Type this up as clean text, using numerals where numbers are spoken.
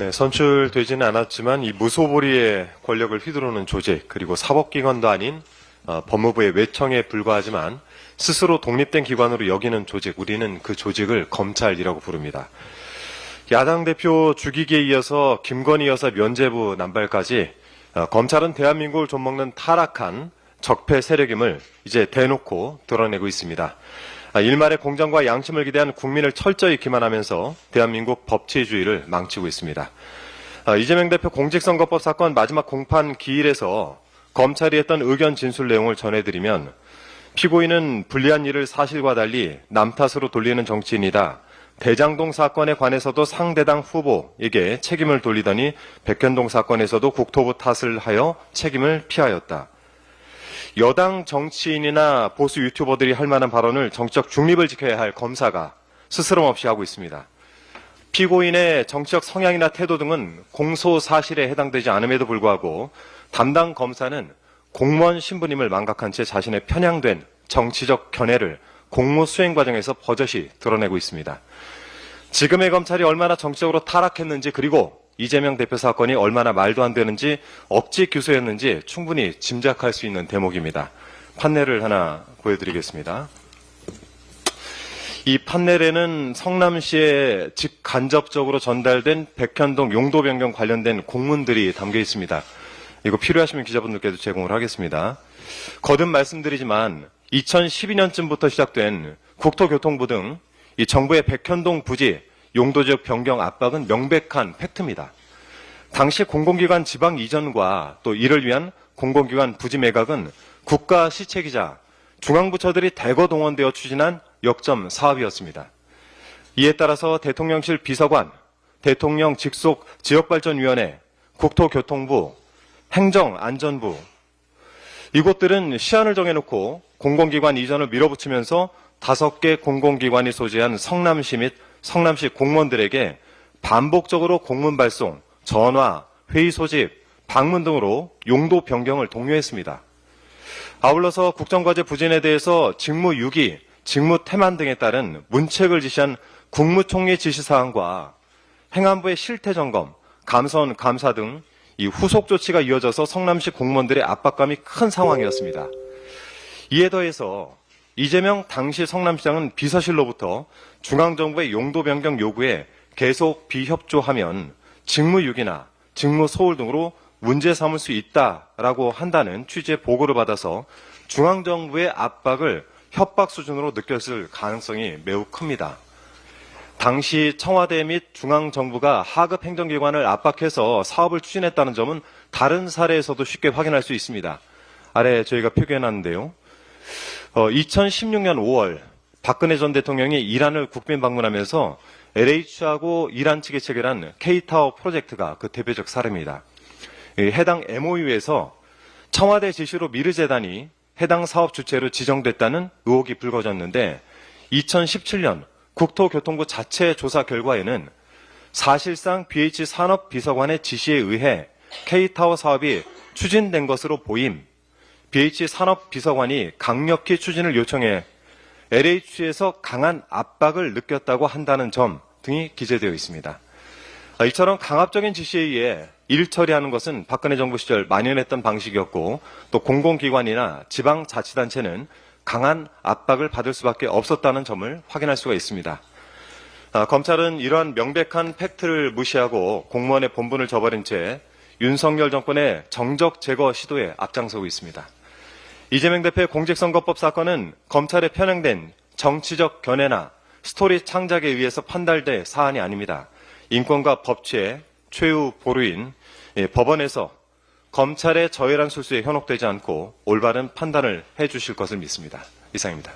네, 선출되지는 않았지만 이 무소불위의 권력을 휘두르는 조직, 그리고 사법기관도 아닌 법무부의 외청에 불과하지만 스스로 독립된 기관으로 여기는 조직, 우리는 그 조직을 검찰이라고 부릅니다. 야당 대표 죽이기에 이어서 김건희 여사 면죄부 남발까지 검찰은 대한민국을 좀먹는 타락한 적폐 세력임을 이제 대놓고 드러내고 있습니다. 일말의 공정과 양심을 기대한 국민을 철저히 기만하면서 대한민국 법치주의를 망치고 있습니다. 이재명 대표 공직선거법 사건 마지막 공판 기일에서 검찰이 했던 의견 진술 내용을 전해드리면, 피고인은 불리한 일을 사실과 달리 남 탓으로 돌리는 정치인이다. 대장동 사건에 관해서도 상대당 후보에게 책임을 돌리더니 백현동 사건에서도 국토부 탓을 하여 책임을 피하였다. 여당 정치인이나 보수 유튜버들이 할 만한 발언을 정치적 중립을 지켜야 할 검사가 스스럼 없이 하고 있습니다. 피고인의 정치적 성향이나 태도 등은 공소 사실에 해당되지 않음에도 불구하고 담당 검사는 공무원 신분임을 망각한 채 자신의 편향된 정치적 견해를 공무 수행 과정에서 버젓이 드러내고 있습니다. 지금의 검찰이 얼마나 정치적으로 타락했는지, 그리고 이재명 대표 사건이 얼마나 말도 안 되는지, 억지 규소였는지 충분히 짐작할 수 있는 대목입니다. 판넬을 하나 보여드리겠습니다. 이 판넬에는 성남시에 직간접적으로 전달된 백현동 용도 변경 관련된 공문들이 담겨 있습니다. 이거 필요하시면 기자분들께도 제공을 하겠습니다. 거듭 말씀드리지만 2012년쯤부터 시작된 국토교통부 등 이 정부의 백현동 부지 용도지역 변경 압박은 명백한 팩트입니다. 당시 공공기관 지방 이전과 또 이를 위한 공공기관 부지 매각은 국가 시책이자 중앙부처들이 대거 동원되어 추진한 역점 사업이었습니다. 이에 따라서 대통령실 비서관, 대통령 직속 지역발전위원회, 국토교통부, 행정안전부, 이곳들은 시한을 정해놓고 공공기관 이전을 밀어붙이면서 5개 공공기관이 소재한 성남시 및 성남시 공무원들에게 반복적으로 공문 발송, 전화, 회의 소집, 방문 등으로 용도 변경을 독려했습니다. 아울러서 국정과제 부진에 대해서 직무유기, 직무태만 등에 따른 문책을 지시한 국무총리 지시사항과 행안부의 실태점검, 감사원 감사 등 이 후속 조치가 이어져서 성남시 공무원들의 압박감이 큰 상황이었습니다. 이에 더해서 이재명 당시 성남시장은 비서실로부터 중앙정부의 용도 변경 요구에 계속 비협조하면 직무유기나 직무소홀 등으로 문제 삼을 수 있다라고 한다는 취지의 보고를 받아서 중앙정부의 압박을 협박 수준으로 느꼈을 가능성이 매우 큽니다. 당시 청와대 및 중앙정부가 하급 행정기관을 압박해서 사업을 추진했다는 점은 다른 사례에서도 쉽게 확인할 수 있습니다. 아래 저희가 표기해놨는데요. 2016년 5월 박근혜 전 대통령이 이란을 국빈 방문하면서 LH하고 이란 측이 체결한 K타워 프로젝트가 그 대표적 사례입니다. 해당 MOU에서 청와대 지시로 미르재단이 해당 사업 주체로 지정됐다는 의혹이 불거졌는데, 2017년 국토교통부 자체 조사 결과에는 사실상 BH 산업비서관의 지시에 의해 K타워 사업이 추진된 것으로 보임, BH 산업비서관이 강력히 추진을 요청해 LH에서 강한 압박을 느꼈다고 한다는 점 등이 기재되어 있습니다. 이처럼 강압적인 지시에 의해 일 처리하는 것은 박근혜 정부 시절 만연했던 방식이었고, 또 공공기관이나 지방자치단체는 강한 압박을 받을 수밖에 없었다는 점을 확인할 수가 있습니다. 검찰은 이러한 명백한 팩트를 무시하고 공무원의 본분을 저버린 채 윤석열 정권의 정적 제거 시도에 앞장서고 있습니다. 이재명 대표의 공직선거법 사건은 검찰의 편향된 정치적 견해나 스토리 창작에 의해서 판단될 사안이 아닙니다. 인권과 법치의 최후 보루인 법원에서 검찰의 저열한 술수에 현혹되지 않고 올바른 판단을 해주실 것을 믿습니다. 이상입니다.